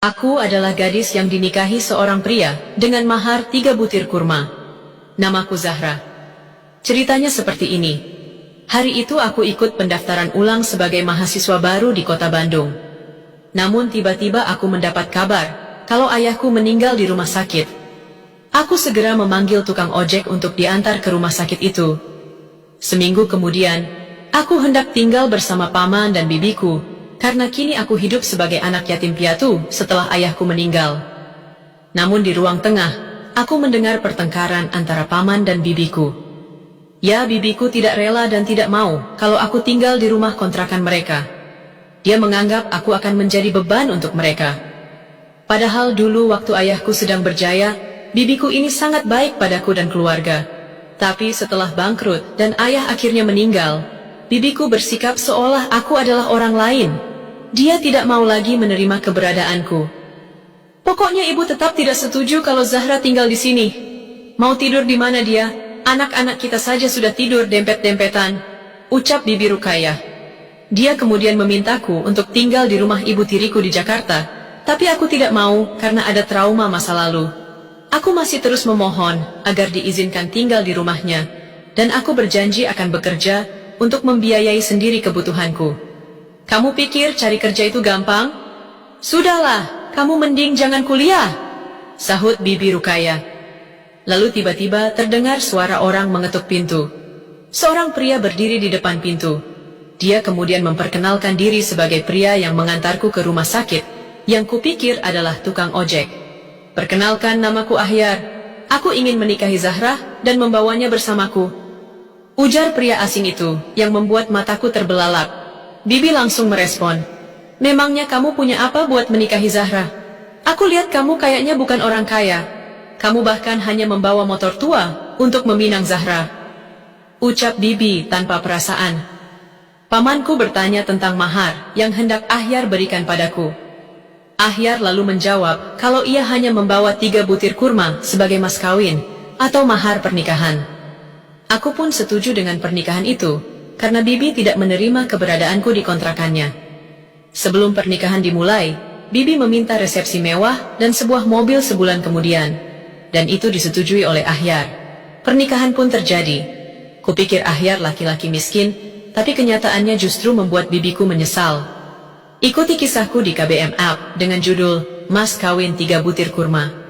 Aku adalah gadis yang dinikahi seorang pria dengan mahar 3 butir kurma. Namaku Zahra. Ceritanya seperti ini. Hari itu aku ikut pendaftaran ulang sebagai mahasiswa baru di kota Bandung. Namun tiba-tiba aku mendapat kabar kalau ayahku meninggal di rumah sakit. Aku segera memanggil tukang ojek untuk diantar ke rumah sakit itu. Seminggu kemudian, aku hendak tinggal bersama paman dan bibiku, karena kini aku hidup sebagai anak yatim piatu setelah ayahku meninggal. Namun di ruang tengah, aku mendengar pertengkaran antara paman dan bibiku. Ya, bibiku tidak rela dan tidak mau kalau aku tinggal di rumah kontrakan mereka. Dia menganggap aku akan menjadi beban untuk mereka. Padahal dulu waktu ayahku sedang berjaya, bibiku ini sangat baik padaku dan keluarga. Tapi setelah bangkrut dan ayah akhirnya meninggal, bibiku bersikap seolah aku adalah orang lain. Dia tidak mau lagi menerima keberadaanku. Pokoknya ibu tetap tidak setuju kalau Zahra tinggal di sini. Mau tidur di mana dia? Anak-anak kita saja sudah tidur dempet-dempetan, ucap Bibi Rukayah. Dia kemudian memintaku untuk tinggal di rumah ibu tiriku di Jakarta, tapi aku tidak mau karena ada trauma masa lalu. Aku masih terus memohon agar diizinkan tinggal di rumahnya, dan aku berjanji akan bekerja untuk membiayai sendiri kebutuhanku. Kamu pikir cari kerja itu gampang? Sudahlah, kamu mending jangan kuliah, sahut Bibi Rukayah. Lalu tiba-tiba terdengar suara orang mengetuk pintu. Seorang pria berdiri di depan pintu. Dia kemudian memperkenalkan diri sebagai pria yang mengantarku ke rumah sakit, yang kupikir adalah tukang ojek. Perkenalkan, namaku Ahyar. Aku ingin menikahi Zahra dan membawanya bersamaku, ujar pria asing itu yang membuat mataku terbelalak. Bibi langsung merespon, memangnya kamu punya apa buat menikahi Zahra? Aku lihat kamu kayaknya bukan orang kaya. Kamu bahkan hanya membawa motor tua untuk meminang Zahra, ucap Bibi tanpa perasaan. Pamanku bertanya tentang mahar yang hendak Ahyar berikan padaku. Ahyar lalu menjawab kalau ia hanya membawa 3 butir kurma sebagai mas kawin atau mahar pernikahan. Aku pun setuju dengan pernikahan itu, karena Bibi tidak menerima keberadaanku di kontrakannya. Sebelum pernikahan dimulai, Bibi meminta resepsi mewah dan sebuah mobil sebulan kemudian, dan itu disetujui oleh Ahyar. Pernikahan pun terjadi. Kupikir Ahyar laki-laki miskin, tapi kenyataannya justru membuat bibiku menyesal. Ikuti kisahku di KBM App dengan judul Mas Kawin 3 Butir Kurma.